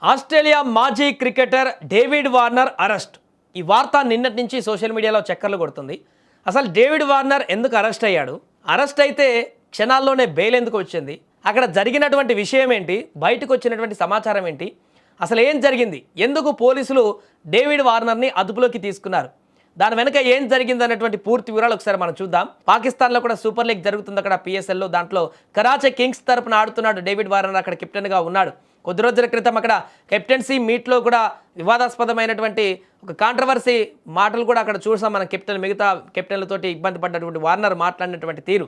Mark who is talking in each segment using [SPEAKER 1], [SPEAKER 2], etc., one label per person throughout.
[SPEAKER 1] Australia మాజీ cricketer David Warner arrest. ఈ వార్త నిన్నటి నుంచి సోషల్ మీడియాలో చక్కర్లు కొడుతుంది. అసలు డేవిడ్ వార్నర్ ఎందుకు అరెస్ట్ అయ్యాడు? అరెస్ట్ అయితే క్షణాల్లోనే బెయిల్ ఎందుకు వచ్చింది? అక్కడ జరిగినటువంటి విషయం ఏంటి? బయటకు వచ్చినటువంటి సమాచారం ఏంటి? అసలు ఏం జరిగింది? ఎందుకు పోలీసులు డేవిడ్ వార్నర్ని అదుపులోకి తీసుకున్నారు? దాని వెనక ఏం జరిగింది అన్నటువంటి పూర్తి వివరాలు ఒకసారి మనం చూద్దాం. పాకిస్తాన్లో కూడా సూపర్ లీగ్ జరుగుతుంది. అక్కడ పిఎస్ఎల్లో దాంట్లో కరాచీ కింగ్స్ తరపున ఆడుతున్నాడు డేవిడ్ వార్నర్. అక్కడ కెప్టెన్గా ఉన్నాడు. కొద్ది రోజుల క్రితం అక్కడ కెప్టెన్సీ మీట్లో కూడా వివాదాస్పదమైనటువంటి ఒక కాంట్రవర్సీ మాటలు కూడా అక్కడ చూసాం. మన కెప్టెన్ మిగతా కెప్టెన్లతోటి ఇబ్బంది పడ్డటువంటి వార్నర్ మాట్లాడినటువంటి తీరు.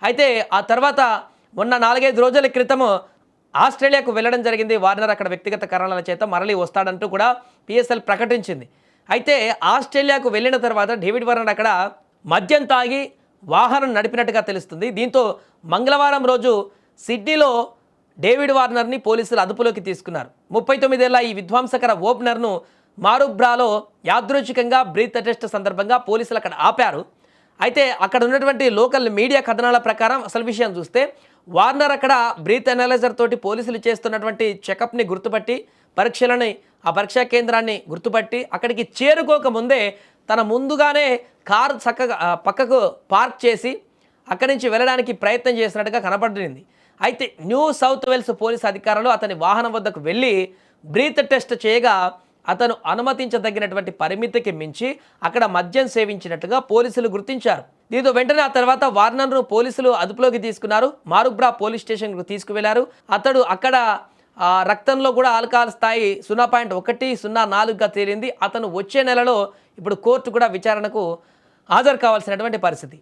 [SPEAKER 1] అయితే ఆ తర్వాత మొన్న 4-5 రోజుల క్రితము ఆస్ట్రేలియాకు వెళ్ళడం జరిగింది. వార్నర్ అక్కడ వ్యక్తిగత కారణాల చేత మరలి వస్తాడంటూ కూడా పిఎస్ఎల్ ప్రకటించింది. అయితే ఆస్ట్రేలియాకు వెళ్ళిన తర్వాత డేవిడ్ వార్నర్ అక్కడ మద్యం తాగి వాహనం నడిపినట్టుగా తెలుస్తుంది. దీంతో మంగళవారం రోజు సిడ్నీలో డేవిడ్ వార్నర్ని పోలీసులు అదుపులోకి తీసుకున్నారు. 39 ఏళ్ల ఈ విధ్వంసకర ఓపెనర్ను మారుబ్రాలో యాదృచ్ఛికంగా బ్రీత్ టెస్ట్ సందర్భంగా పోలీసులు అక్కడ ఆపారు. అయితే అక్కడ ఉన్నటువంటి లోకల్ మీడియా కథనాల ప్రకారం అసలు విషయం చూస్తే వార్నర్ అక్కడ బ్రీత్ అనలైజర్ తోటి పోలీసులు చేస్తున్నటువంటి చెకప్ని గుర్తుపట్టి ఆ పరీక్షా కేంద్రాన్ని గుర్తుపట్టి అక్కడికి చేరుకోకముందే తన ముందుగానే కారు చక్కగా పక్కకు పార్క్ చేసి అక్కడి నుంచి వెళ్ళడానికి ప్రయత్నం చేసినట్టుగా కనపడింది. అయితే న్యూ సౌత్ వేల్స్ పోలీసు అధికారులు అతని వాహనం వద్దకు వెళ్ళి బ్రీత్ టెస్ట్ చేయగా అతను అనుమతించదగినటువంటి పరిమితికి మించి అక్కడ మద్యం సేవించినట్టుగా పోలీసులు గుర్తించారు. దీంతో వెంటనే ఆ తర్వాత వార్నర్ను పోలీసులు అదుపులోకి తీసుకున్నారు. మారుబ్రా పోలీస్ స్టేషన్కు తీసుకువెళ్లారు. అతడు అక్కడ రక్తంలో కూడా ఆల్కహాల్ స్థాయి 0.104గా తేలింది. అతను వచ్చే నెలలో ఇప్పుడు కోర్టు కూడా విచారణకు హాజరు కావాల్సినటువంటి పరిస్థితి.